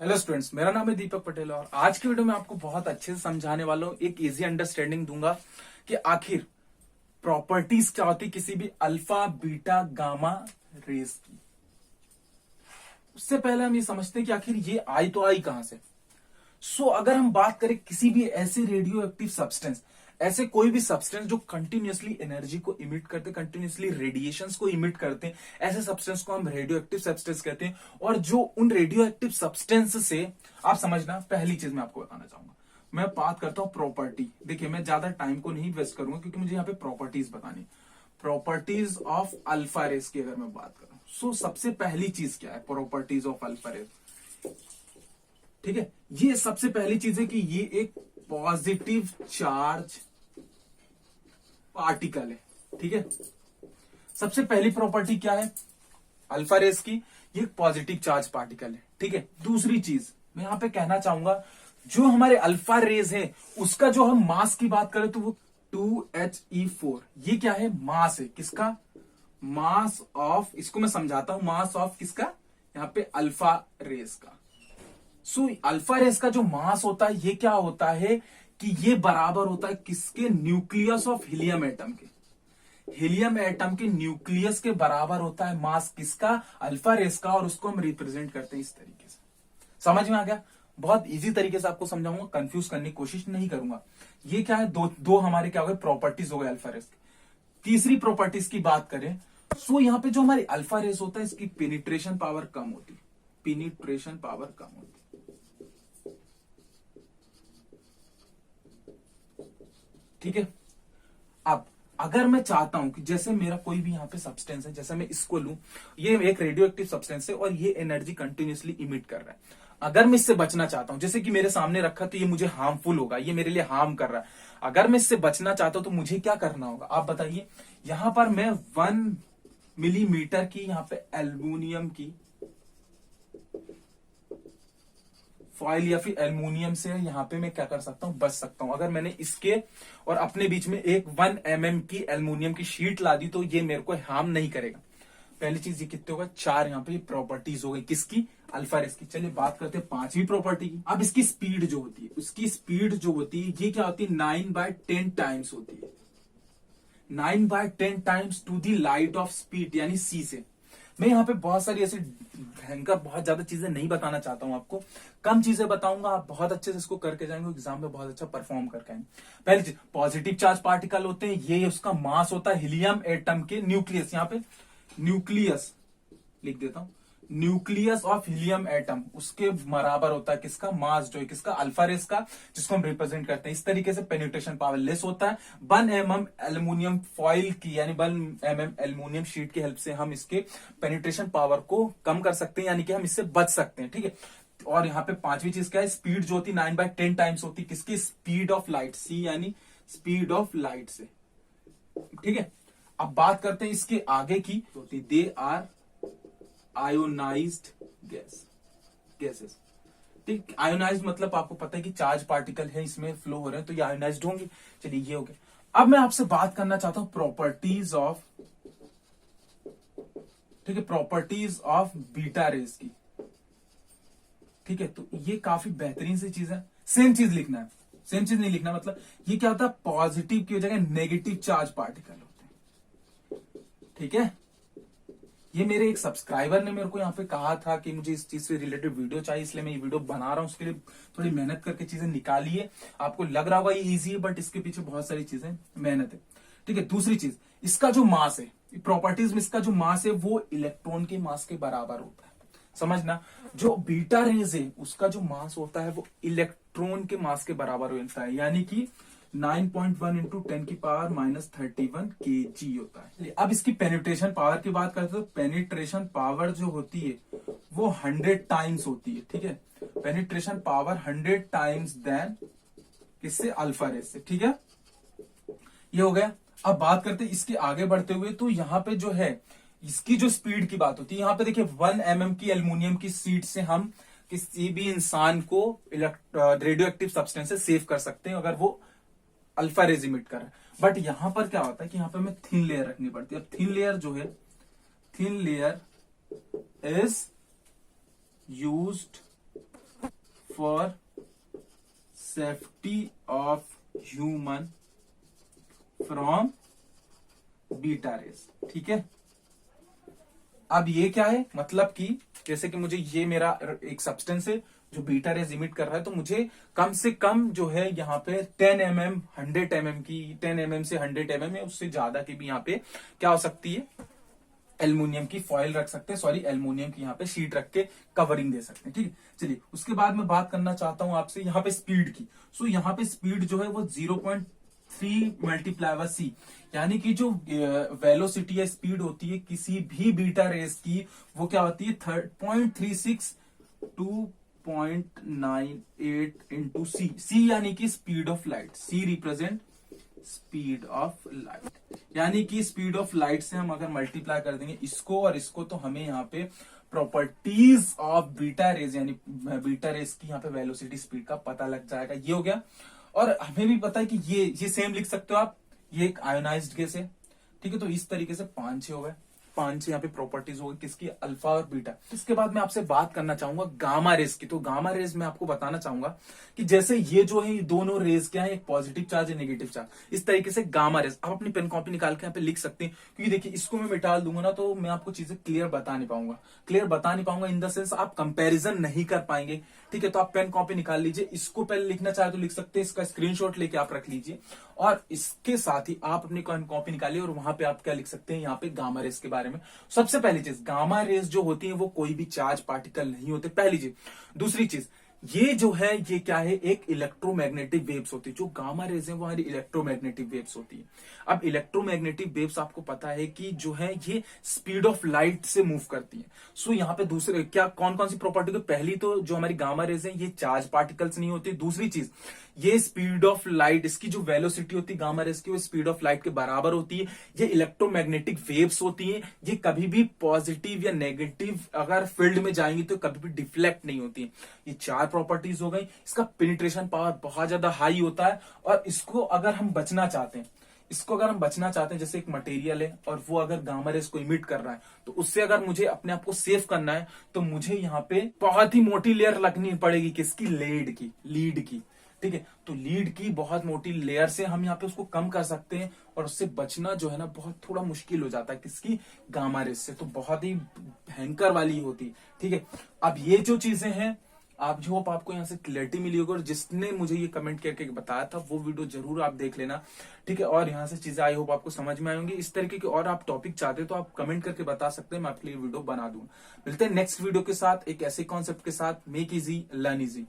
Hello students, मेरा नाम है दीपक पटेल और आज की वीडियो में आपको बहुत अच्छे से समझाने वाला हूँ। एक इजी अंडरस्टैंडिंग दूंगा कि आखिर प्रॉपर्टीज क्या होती है किसी भी अल्फा बीटा गामा रेस की। उससे पहले हम ये समझते हैं कि आखिर ये आई तो आई कहां से। अगर हम बात करें किसी भी ऐसे रेडियो एक्टिव सब्सटेंस, ऐसे कोई भी सब्सटेंस जो कंटिन्यूअसली एनर्जी को इमिट करते, कंटिन्यूअसली रेडिएशंस को इमिट करते हैं, ऐसे सब्सटेंस को हम रेडियो एक्टिव सब्सटेंस कहते हैं। और जो उन रेडियो एक्टिव सब्सटेंस से आप समझना, पहली चीज मैं आपको बताना चाहूंगा, मैं बात करता हूं प्रॉपर्टी। देखिए, मैं ज्यादा टाइम को नहीं वेस्ट करूंगा क्योंकि मुझे यहाँ पे प्रॉपर्टीज बतानी। प्रॉपर्टीज ऑफ अल्फा रेस की अगर मैं बात करूं, सबसे पहली चीज क्या है प्रॉपर्टीज ऑफ अल्फा रेस। ठीक है, ये सबसे पहली चीज है कि ये एक पॉजिटिव चार्ज पार्टिकल है। ठीक है, सबसे पहली प्रॉपर्टी क्या है अल्फा रेस की, ये पॉजिटिव चार्ज पार्टिकल है। ठीक है, दूसरी चीज मैं यहां पे कहना चाहूंगा, जो हमारे अल्फा रेस है उसका जो हम मास की बात करें तो वो 2He4, ये क्या है, मास है। किसका, मास ऑफ, इसको मैं समझाता हूं, मास ऑफ किसका, यहां पे अल्फा रेस का। अल्फा रेस का जो मास होता है ये क्या होता है कि ये बराबर होता है किसके, न्यूक्लियस ऑफ हीलियम एटम के। हीलियम एटम के न्यूक्लियस के बराबर होता है मास किसका, अल्फा रेस का। और उसको हम रिप्रेजेंट करते हैं इस तरीके से। समझ में आ गया? बहुत इजी तरीके से आपको समझाऊंगा, कंफ्यूज करने की कोशिश नहीं करूंगा। ये क्या है, दो हमारे क्या हो गए, प्रॉपर्टीज हो गए अल्फा रेस की। तीसरी प्रॉपर्टीज की बात करें यहां पे जो हमारी अल्फा रेस होता है इसकी पेनिट्रेशन पावर कम होती है। पेनिट्रेशन पावर कम होती है। ठीक है, अब अगर मैं चाहता हूं कि जैसे मेरा कोई भी यहां पे सब्सटेंस है, जैसे मैं इसको लूं, ये एक रेडियो एक्टिव सब्सटेंस है और ये एनर्जी कंटिन्यूअसली इमिट कर रहा है। अगर मैं इससे बचना चाहता हूं, जैसे कि मेरे सामने रखा तो ये मुझे हार्मफुल होगा, ये मेरे लिए हार्म कर रहा है। अगर मैं इससे बचना चाहता हूं तो मुझे क्या करना होगा, आप बताइए। यहां पर मैं 1 मिलीमीटर की यहां पे एल्यूमिनियम की फॉइल या फिर एल्युमिनियम से यहां पे मैं क्या कर सकता हूं, बच सकता हूं। अगर मैंने इसके और अपने बीच में एक 1 mm की एल्युमिनियम की शीट ला दी तो ये मेरे को हार्म नहीं करेगा। पहली चीज ये कितने होगा, 4 यहाँ पे प्रॉपर्टीज हो गई किसकी, अल्फा रेस की। चलिए बात करते हैं पांचवी प्रॉपर्टी की। अब इसकी स्पीड जो होती है, उसकी स्पीड जो होती है ये क्या होती है, 9/10 टाइम्स होती है। 9/10 times to the light of speed, यानी सी से। मैं यहाँ पे बहुत सारी ऐसी भयंकर बहुत ज्यादा चीजें नहीं बताना चाहता हूं आपको, कम चीजें बताऊंगा, आप बहुत अच्छे से इसको करके जाएंगे, एग्जाम में बहुत अच्छा परफॉर्म करके आएंगे। पहली चीज, पॉजिटिव चार्ज पार्टिकल होते हैं, ये उसका मास होता है हीलियम एटम के न्यूक्लियस, यहाँ पे न्यूक्लियस लिख देता हूं, न्यूक्लियस ऑफ हीलियम एटम, उसके बराबर होता है किसका, मास जो है किसका, अल्फा रेस का, जिसको हम रिप्रेजेंट करते हैं इस तरीके से। पेनिट्रेशन पावर लेस होता है। 1 mm एल्युमिनियम फॉइल की यानी 1 mm एल्युमिनियम शीट की हेल्प से हम इसके पेनिट्रेशन पावर को कम कर सकते हैं, यानी कि हम इससे बच सकते हैं। ठीक है, और यहाँ पे पांचवी चीज क्या है, स्पीड जो होती है 9/10 टाइम्स होती है किसकी, स्पीड ऑफ लाइट, सी यानी स्पीड ऑफ लाइट से। ठीक है, अब बात करते हैं इसके आगे की, दे आर आयोनाइज्ड गैसेस। ठीक, आयोनाइज्ड मतलब आपको पता है कि चार्ज पार्टिकल है इसमें फ्लो हो रहे हैं तो ये आयोनाइज्ड होंगे। चलिए ये हो गया। अब मैं आपसे बात करना चाहता हूं प्रॉपर्टीज ऑफ, ठीक है, प्रॉपर्टीज ऑफ बीटा रेस की। ठीक है, तो ये काफी बेहतरीन सी चीज है। सेम चीज लिखना है, सेम चीज नहीं लिखना, मतलब ये क्या होता है, पॉजिटिव की जगह नेगेटिव चार्ज पार्टिकल होते हैं। ठीक है, ये मेरे एक सब्सक्राइबर ने मेरे को यहाँ पे कहा था कि मुझे इस चीज से रिलेटेड वीडियो चाहिए, इसलिए मैं ये वीडियो बना रहा हूँ। उसके लिए थोड़ी मेहनत करके चीजें निकाली है। आपको लग रहा होगा ये इजी है, बट इसके पीछे बहुत सारी चीजें मेहनत है। ठीक है, दूसरी चीज, इसका जो मास है, प्रॉपर्टीज में इसका जो मास है वो इलेक्ट्रॉन के मास के बराबर होता है। समझना, जो बीटा रेज है उसका जो मास होता है वो इलेक्ट्रॉन के मास के बराबर होता है, यानी कि 9.1 इंटू 10⁻31 kg होता है। अब इसकी पेनिट्रेशन पावर की बात करते हैं तो पेनिट्रेशन पावर जो होती है वो 100 टाइम्स होती है। ठीक है, पेनिट्रेशन पावर 100 टाइम्स देन किससे, अल्फा रेस से। ठीक है, ये हो गया। अब बात करते हैं इसके आगे बढ़ते हुए, तो यहाँ पे जो है इसकी जो स्पीड की बात होती है, यहाँ पे देखिए 1 mm की एल्युमिनियम की शीट से हम किसी भी इंसान को रेडियो एक्टिव सब्सटेंस से सेव कर सकते हैं अगर वो अल्फा रेज इमिट कर रहा है। बट यहां पर क्या होता है कि यहां पर हमें थिन लेयर रखनी पड़ती है। अब थिन लेयर जो है, thin layer is used for safety of human from beta raise. ठीक है, अब ये क्या है, मतलब कि जैसे कि मुझे ये मेरा एक सब्सटेंस है जो बीटा रेज इमिट कर रहा है, तो मुझे कम से कम जो है यहाँ पे 10 mm 100 mm की 10 mm से 100 mm है, उससे ज्यादा की भी यहाँ पे क्या हो सकती है, एल्युमिनियम की फॉइल रख सकते हैं, सॉरी एल्युमिनियम की यहाँ पे शीट रख के कवरिंग दे सकते हैं। ठीक है, चलिए उसके बाद मैं बात करना चाहता हूं आपसे यहाँ पे स्पीड की। सो यहाँ पे स्पीड जो है वो 0.3 मल्टीप्लाई सी, यानी कि जो वेलोसिटी या स्पीड होती है किसी भी बीटा रेस की, वो क्या होती है 0.36 2.98 इंटू सी। सी यानी कि speed of light, C represent speed of light, यानी कि स्पीड ऑफ लाइट से हम अगर मल्टीप्लाई कर देंगे इसको और इसको, तो हमें यहाँ पे प्रॉपर्टीज ऑफ बीटा रेज यानी बीटा रेज की यहाँ पे वेलोसिटी स्पीड का पता लग जाएगा। ये हो गया। और हमें भी पता है कि ये सेम लिख सकते हो आप, ये एक आयोनाइज्ड गैस है। ठीक है, तो इस तरीके से 5-6 हो गए, 5-6 यहाँ पे प्रॉपर्टीज हो गई किसकी, अल्फा और बीटा। इसके बाद मैं आपसे बात करना चाहूंगा गामा रेज की। तो गामा रेज में आपको बताना चाहूंगा कि जैसे ये जो है ये दोनों रेज क्या है, एक पॉजिटिव चार्ज है नेगेटिव चार्ज, इस तरीके से गामा रेज आप अपनी पेन कॉपी निकाल के यहाँ पे लिख सकते हैं। क्योंकि देखिए इसको मैं मिटा दूंगा ना तो मैं आपको चीजें क्लियर बता नहीं पाऊंगा इन द सेंस आप कंपेरिजन नहीं कर पाएंगे। ठीक है, तो आप पेन कॉपी निकाल लीजिए, इसको पहले लिखना चाहे तो लिख सकते हैं, इसका स्क्रीनशॉट लेके आप रख लीजिए, और इसके साथ ही आप अपनी कॉपी निकालिए और वहां पे आप क्या लिख सकते हैं यहाँ पे गामा रेज के बारे में। सबसे पहली चीज, गामा रेज जो होती है वो कोई भी चार्ज पार्टिकल नहीं होते, पहली चीज। दूसरी चीज, ये जो है ये क्या है, एक इलेक्ट्रोमैग्नेटिक वेव्स होती है। जो गामा रेज है वो हमारी इलेक्ट्रोमैग्नेटिक वेव्स होती है। अब इलेक्ट्रोमैग्नेटिक वेव्स आपको पता है कि जो है ये स्पीड ऑफ लाइट से मूव करती है। सो यहाँ पे दूसरे क्या कौन कौन सी प्रॉपर्टी, पहली तो जो हमारी गामा रेज है ये चार्ज पार्टिकल्स नहीं होती। दूसरी चीज, ये स्पीड ऑफ लाइट, इसकी जो वेलोसिटी होती है गामा रेज की वो स्पीड ऑफ लाइट के बराबर होती है। ये इलेक्ट्रोमैग्नेटिक वेव्स होती है, ये कभी भी पॉजिटिव या नेगेटिव अगर फील्ड में जाएंगी तो कभी भी डिफ्लेक्ट नहीं होती है। ये 4 प्रॉपर्टीज हो गई। इसका पेनिट्रेशन पावर बहुत ज्यादा हाई होता है, और इसको अगर हम बचना चाहते हैं, जैसे एक मटेरियल है और वो अगर गामा रेज को इमिट कर रहा है, तो उससे अगर मुझे अपने आप को सेव करना है तो मुझे यहाँ पे बहुत ही मोटी लेयर लगनी पड़ेगी, किसकी, लीड की। ठीक है, तो लीड की बहुत मोटी लेयर से हम यहाँ पे उसको कम कर सकते हैं, और उससे बचना जो है ना बहुत थोड़ा मुश्किल हो जाता है, किसकी, गामा रेज से। तो बहुत ही भयंकर वाली होती। ठीक है, अब ये जो चीजें हैं आप जो आपको यहाँ से क्लैरिटी मिली होगी, और जिसने मुझे ये कमेंट करके बताया था वो वीडियो जरूर आप देख लेना। ठीक है, और यहाँ से चीजें आई होप आपको समझ में आएंगी। इस तरीके के और आप टॉपिक चाहते हो तो आप कमेंट करके बता सकते हैं, मैं आपके लिए वीडियो बना दूंगा। मिलते हैं नेक्स्ट वीडियो के साथ एक ऐसे कॉन्सेप्ट के साथ। Make easy learn easy.